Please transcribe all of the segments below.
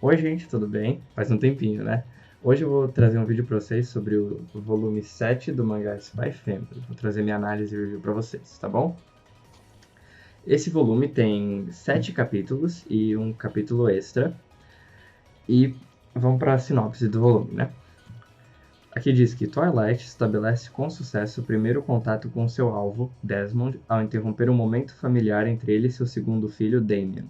Oi, gente, tudo bem? Faz um tempinho, né? Hoje eu vou trazer um vídeo para vocês sobre o volume 7 do mangá Spy Family. Vou trazer minha análise e review para vocês, tá bom? Esse volume tem 7 capítulos e um capítulo extra. E vamos para a sinopse do volume, né? Aqui diz que Twilight estabelece com sucesso o primeiro contato com seu alvo, Desmond, ao interromper um momento familiar entre ele e seu segundo filho, Damien.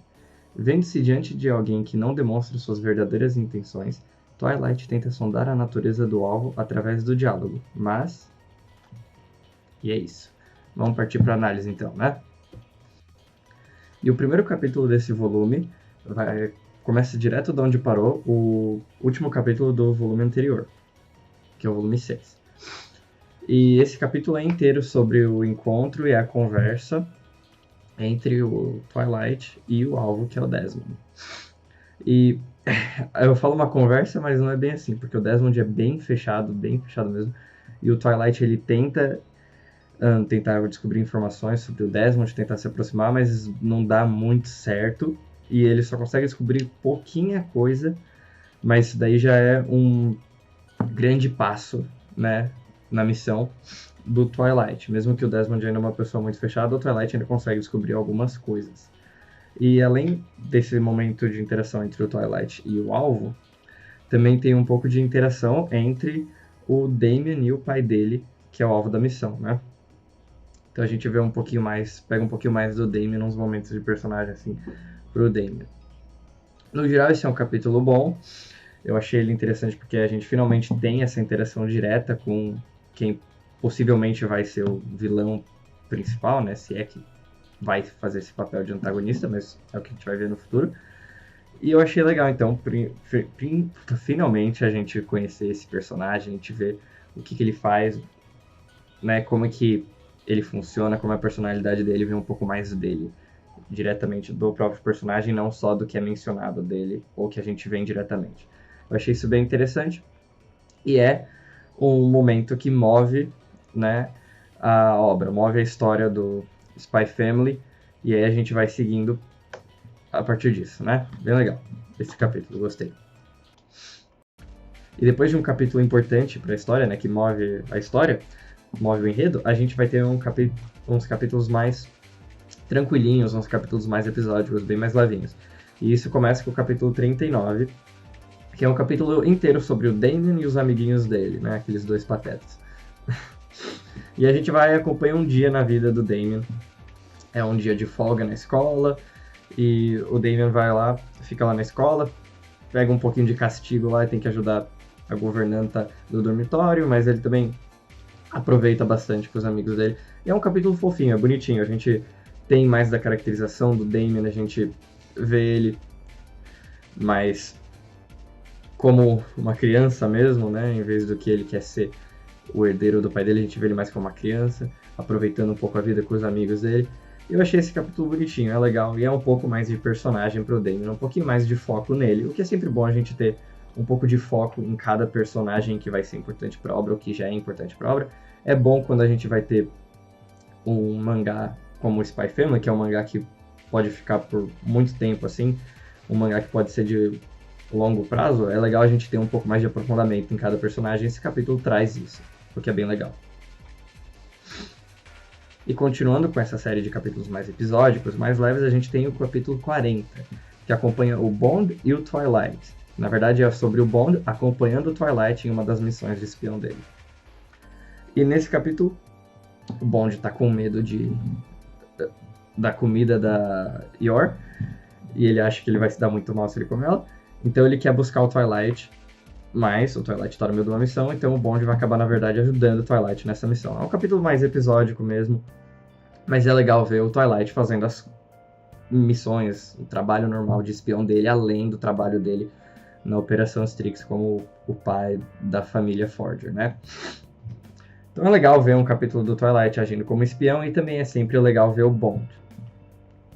Vendo-se diante de alguém que não demonstra suas verdadeiras intenções, Twilight tenta sondar a natureza do alvo através do diálogo, mas... E é isso. Vamos partir para a análise então, né? E o primeiro capítulo desse volume começa direto de onde parou o último capítulo do volume anterior, que é o volume 6. E esse capítulo é inteiro sobre o encontro e a conversa entre o Twilight e o alvo, que é o Desmond. E eu falo uma conversa, mas não é bem assim, porque o Desmond é bem fechado mesmo. E o Twilight, ele tentar descobrir informações sobre o Desmond, tentar se aproximar, mas não dá muito certo. E ele só consegue descobrir pouquinha coisa, mas isso daí já é um grande passo, né, na missão do Twilight. Mesmo que o Desmond ainda é uma pessoa muito fechada, o Twilight ainda consegue descobrir algumas coisas. E além desse momento de interação entre o Twilight e o alvo, também tem um pouco de interação entre o Damien e o pai dele, que é o alvo da missão, né? Então a gente vê um pouquinho mais, pega um pouquinho mais do Damien nos momentos de personagem, assim, pro Damien. No geral, esse é um capítulo bom. Eu achei ele interessante porque a gente finalmente tem essa interação direta com quem possivelmente vai ser o vilão principal, né? Se é que vai fazer esse papel de antagonista, mas é o que a gente vai ver no futuro. E eu achei legal, então, finalmente a gente conhecer esse personagem, a gente ver o que ele faz, né? Como é que ele funciona, como é a personalidade dele, ver um pouco mais dele, diretamente do próprio personagem, não só do que é mencionado dele, ou que a gente vê indiretamente. Eu achei isso bem interessante. E é um momento que move, né, a obra, move a história do Spy Family, e aí a gente vai seguindo a partir disso, né? Bem legal esse capítulo, gostei. E depois de um capítulo importante para a história, né, que move a história, move o enredo, a gente vai ter uns capítulos mais tranquilinhos, uns capítulos mais episódicos, bem mais levinhos. E isso começa com o capítulo 39, que é um capítulo inteiro sobre o Damien e os amiguinhos dele, né? Aqueles dois patetas. E a gente vai acompanhar um dia na vida do Damien. É um dia de folga na escola, e o Damien vai lá, fica lá na escola, pega um pouquinho de castigo lá e tem que ajudar a governanta do dormitório, mas ele também aproveita bastante com os amigos dele. E é um capítulo fofinho, é bonitinho. A gente tem mais da caracterização do Damien, a gente vê ele mais como uma criança mesmo, né? Em vez do que ele quer ser o herdeiro do pai dele, a gente vê ele mais como uma criança, aproveitando um pouco a vida com os amigos dele. Eu achei esse capítulo bonitinho, é legal, e é um pouco mais de personagem pro Damien, um pouquinho mais de foco nele, o que é sempre bom a gente ter um pouco de foco em cada personagem que vai ser importante pra obra, ou que já é importante pra obra. É bom quando a gente vai ter um mangá como o Spy Family, que é um mangá que pode ficar por muito tempo, assim, um mangá que pode ser de longo prazo, é legal a gente ter um pouco mais de aprofundamento em cada personagem. Esse capítulo traz isso, o que é bem legal. E continuando com essa série de capítulos mais episódicos, mais leves, a gente tem o capítulo 40, que acompanha o Bond e o Twilight. Na verdade, é sobre o Bond acompanhando o Twilight em uma das missões de espião dele. E nesse capítulo, o Bond tá com medo da comida da Yor, e ele acha que ele vai se dar muito mal se ele comer ela. Então ele quer buscar o Twilight, mas o Twilight tá no meio de uma missão, então o Bond vai acabar, na verdade, ajudando o Twilight nessa missão. É um capítulo mais episódico mesmo, mas é legal ver o Twilight fazendo as missões, o trabalho normal de espião dele, além do trabalho dele na Operação Strix como o pai da família Forger, né? Então é legal ver um capítulo do Twilight agindo como espião, e também é sempre legal ver o Bond,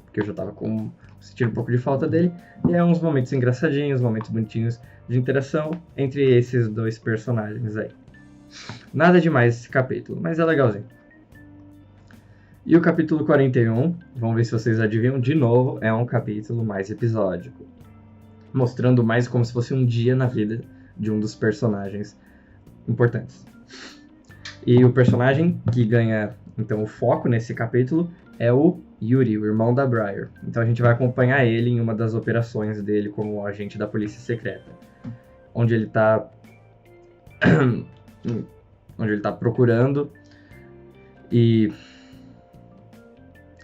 porque eu já tava sentindo um pouco de falta dele, e é uns momentos engraçadinhos, momentos bonitinhos de interação entre esses dois personagens aí. Nada demais esse capítulo, mas é legalzinho. E o capítulo 41, vamos ver se vocês adivinham, de novo, é um capítulo mais episódico. mostrando mais como se fosse um dia na vida de um dos personagens importantes. E o personagem que ganha, então, o foco nesse capítulo é o Yuri, o irmão da Briar. Então a gente vai acompanhar ele em uma das operações dele como agente da polícia secreta, onde ele está procurando e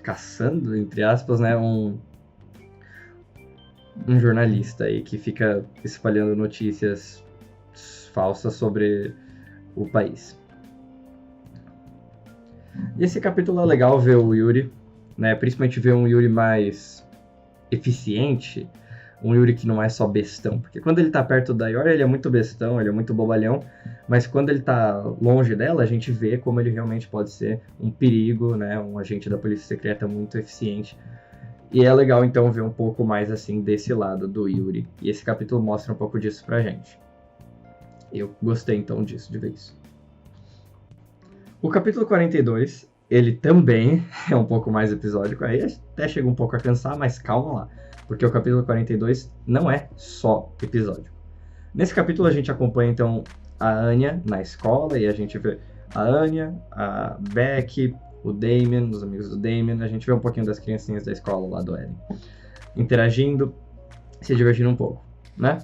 caçando, entre aspas, né, um jornalista aí que fica espalhando notícias falsas sobre o país. E esse capítulo é legal ver o Yuri, né, principalmente ver um Yuri mais eficiente, um Yuri que não é só bestão, porque quando ele tá perto da Yor, ele é muito bestão, ele é muito bobalhão, mas quando ele tá longe dela, a gente vê como ele realmente pode ser um perigo, né, um agente da polícia secreta muito eficiente. E é legal então ver um pouco mais assim desse lado do Yuri, e esse capítulo mostra um pouco disso pra gente. Eu gostei então disso, de ver isso. O capítulo 42, ele também é um pouco mais episódico, aí até chega um pouco a cansar, mas calma lá, porque o capítulo 42 não é só episódio. Nesse capítulo a gente acompanha então a Anya na escola, e a gente vê a Anya, a Beck, o Damien, os amigos do Damien, a gente vê um pouquinho das criancinhas da escola lá do Eren, interagindo, se divertindo um pouco, né?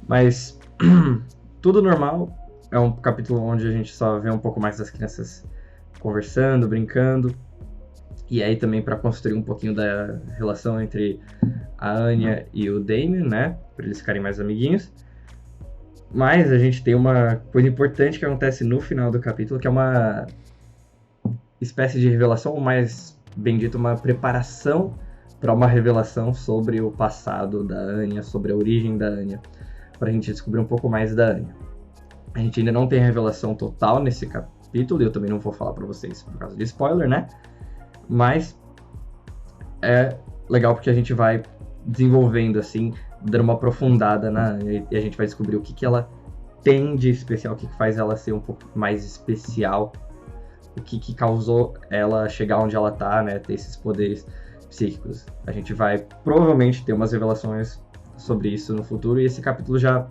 Mas tudo normal. É um capítulo onde a gente só vê um pouco mais das crianças conversando, brincando. E aí também para construir um pouquinho da relação entre a Anya e o Damien, né? Para eles ficarem mais amiguinhos. Mas a gente tem uma coisa importante que acontece no final do capítulo, que é uma espécie de revelação, ou mais bem dito, uma preparação para uma revelação sobre o passado da Anya, sobre a origem da Anya, para a gente descobrir um pouco mais da Anya. A gente ainda não tem a revelação total nesse capítulo, e eu também não vou falar pra vocês por causa de spoiler, né? Mas é legal porque a gente vai desenvolvendo, assim, dando uma aprofundada na Anya, e a gente vai descobrir o que ela tem de especial, o que faz ela ser um pouco mais especial, o que causou ela chegar onde ela tá, né? Ter esses poderes psíquicos. A gente vai provavelmente ter umas revelações sobre isso no futuro, e esse capítulo já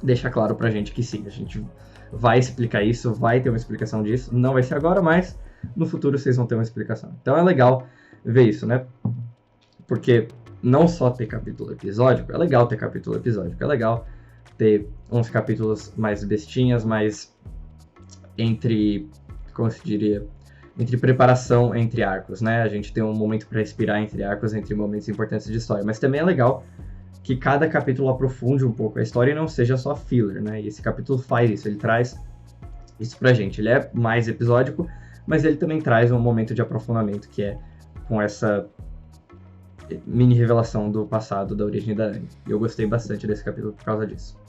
deixa claro pra gente que sim, a gente vai explicar isso, vai ter uma explicação disso, não vai ser agora, mas no futuro vocês vão ter uma explicação. Então é legal ver isso, né? Porque não só ter capítulo episódico, é legal ter capítulo episódico, é legal ter uns capítulos mais bestinhas, mais como se diria, entre preparação entre arcos, né? A gente tem um momento para respirar entre arcos, entre momentos importantes de história, mas também é legal que cada capítulo aprofunde um pouco a história e não seja só filler, né? E esse capítulo faz isso, ele traz isso pra gente. Ele é mais episódico, mas ele também traz um momento de aprofundamento, que é com essa mini revelação do passado, da origem da Anya. E eu gostei bastante desse capítulo por causa disso.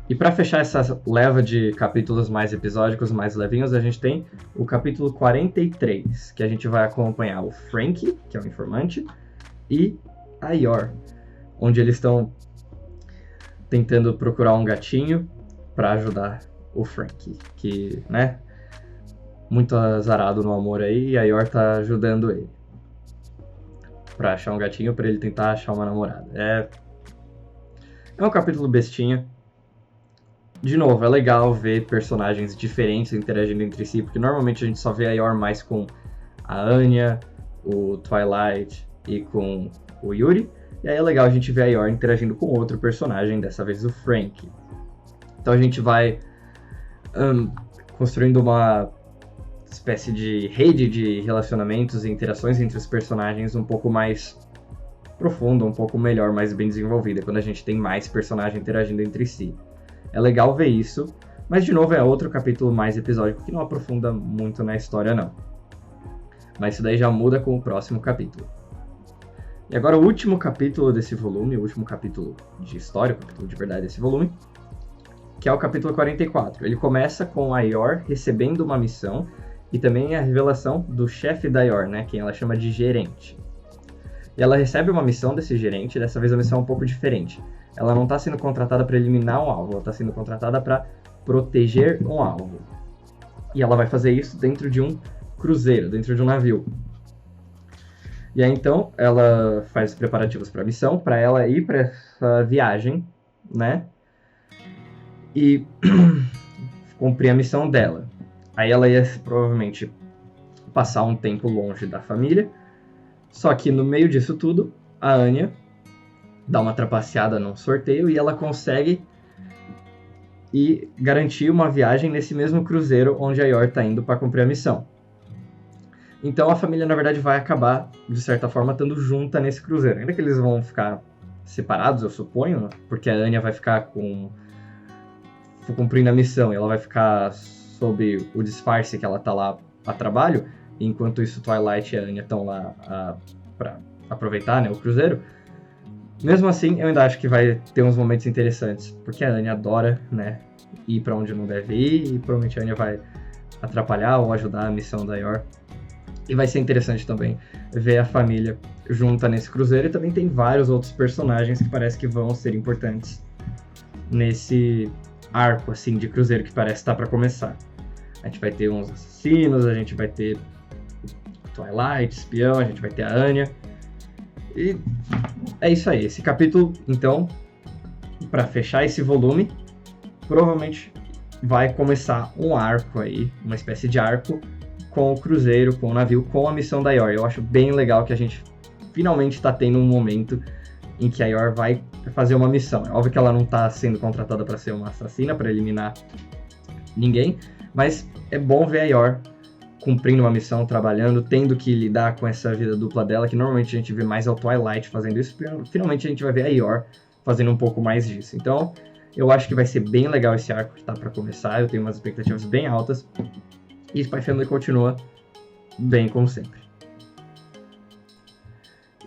E para fechar essa leva de capítulos mais episódicos, mais levinhos, a gente tem o capítulo 43, que a gente vai acompanhar o Frankie, que é o informante, e a Yor, onde eles estão tentando procurar um gatinho para ajudar o Frankie, que, né, muito azarado no amor aí, e a Yor tá ajudando ele para achar um gatinho para ele tentar achar uma namorada. É um capítulo bestinha. De novo, é legal ver personagens diferentes interagindo entre si, porque normalmente a gente só vê a Yor mais com a Anya, o Twilight e com o Yuri, e aí é legal a gente ver a Yor interagindo com outro personagem, dessa vez o Frank. Então a gente vai construindo uma espécie de rede de relacionamentos e interações entre os personagens um pouco mais profunda, um pouco melhor, mais bem desenvolvida, quando a gente tem mais personagens interagindo entre si. É legal ver isso, mas de novo é outro capítulo mais episódico que não aprofunda muito na história não. Mas isso daí já muda com o próximo capítulo. E agora o último capítulo desse volume, o último capítulo de história, o capítulo de verdade desse volume, que é o capítulo 44. Ele começa com a Yor recebendo uma missão e também a revelação do chefe da Yor, né, quem ela chama de gerente. E ela recebe uma missão desse gerente, dessa vez a missão é um pouco diferente. Ela não está sendo contratada para eliminar um alvo, ela está sendo contratada para proteger um alvo. E ela vai fazer isso dentro de um cruzeiro, dentro de um navio. E aí então ela faz os preparativos para a missão, para ela ir para essa viagem, né? E cumprir a missão dela. Aí ela ia provavelmente passar um tempo longe da família. Só que no meio disso tudo, a Anya dá uma trapaceada num sorteio e ela consegue e garantir uma viagem nesse mesmo cruzeiro onde a Yor está indo para cumprir a missão. Então a família, na verdade, vai acabar, de certa forma, estando junta nesse cruzeiro. Ainda que eles vão ficar separados, eu suponho, porque a Anya vai ficar cumprindo a missão e ela vai ficar sob o disfarce que ela está lá a trabalho, enquanto isso Twilight e a Anya estão lá para aproveitar, né, o cruzeiro. Mesmo assim, eu ainda acho que vai ter uns momentos interessantes, porque a Anya adora, né, ir para onde não deve ir, e provavelmente a Anya vai atrapalhar ou ajudar a missão da Yor. E vai ser interessante também ver a família junta nesse cruzeiro, e também tem vários outros personagens que parece que vão ser importantes nesse arco, assim, de cruzeiro que parece estar para começar. A gente vai ter uns assassinos, a gente vai ter Twilight, espião, a gente vai ter a Anya. E é isso aí. Esse capítulo, então, para fechar esse volume, provavelmente vai começar um arco aí, uma espécie de arco com o cruzeiro, com o navio, com a missão da Yor. Eu acho bem legal que a gente finalmente está tendo um momento em que a Yor vai fazer uma missão. É óbvio que ela não está sendo contratada para ser uma assassina, para eliminar ninguém, mas é bom ver a Yor cumprindo uma missão, trabalhando, tendo que lidar com essa vida dupla dela, que normalmente a gente vê mais ao Twilight fazendo isso, finalmente a gente vai ver a Yor fazendo um pouco mais disso. Então, eu acho que vai ser bem legal esse arco que tá para começar, eu tenho umas expectativas bem altas, e Spy Family continua bem como sempre.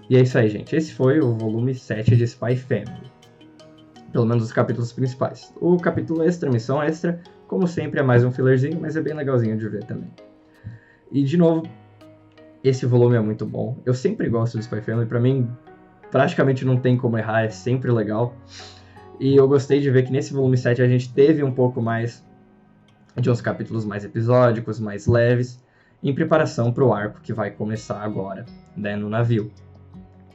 E é isso aí, gente. Esse foi o volume 7 de Spy Family. Pelo menos os capítulos principais. O capítulo extra, missão extra, como sempre, é mais um fillerzinho, mas é bem legalzinho de ver também. E, de novo, esse volume é muito bom. Eu sempre gosto de Spy Family. Pra mim, praticamente não tem como errar, é sempre legal. E eu gostei de ver que nesse volume 7 a gente teve um pouco mais de uns capítulos mais episódicos, mais leves, em preparação para o arco que vai começar agora, né, no navio.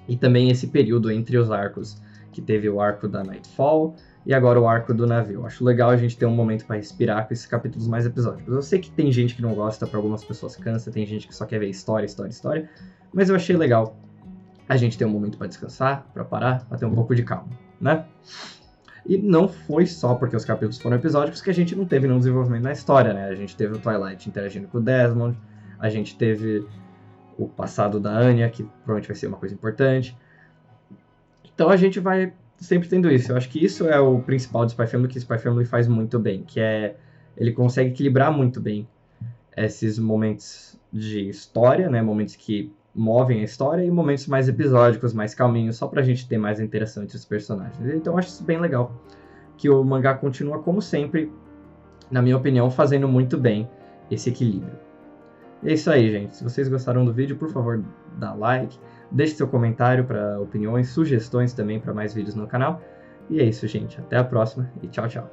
E também esse período entre os arcos, que teve o arco da Nightfall e agora o arco do navio. Acho legal a gente ter um momento para respirar com esses capítulos mais episódicos. Eu sei que tem gente que não gosta, para algumas pessoas cansa, tem gente que só quer ver história, mas eu achei legal a gente ter um momento para descansar, para parar, para ter um pouco de calma, né? E não foi só porque os capítulos foram episódicos que a gente não teve nenhum desenvolvimento na história, né? A gente teve o Twilight interagindo com o Desmond, a gente teve o passado da Anya, que provavelmente vai ser uma coisa importante. Então a gente vai sempre tendo isso. Eu acho que isso é o principal de Spy Family, que Spy Family faz muito bem, que é ele consegue equilibrar muito bem esses momentos de história, né? Momentos que movem a história e momentos mais episódicos, mais calminhos, só pra gente ter mais interação entre os personagens. Então eu acho isso bem legal, que o mangá continua, como sempre, na minha opinião, fazendo muito bem esse equilíbrio. É isso aí, gente. Se vocês gostaram do vídeo, por favor, dá like, deixe seu comentário para opiniões, sugestões também para mais vídeos no canal. E é isso, gente. Até a próxima e tchau, tchau.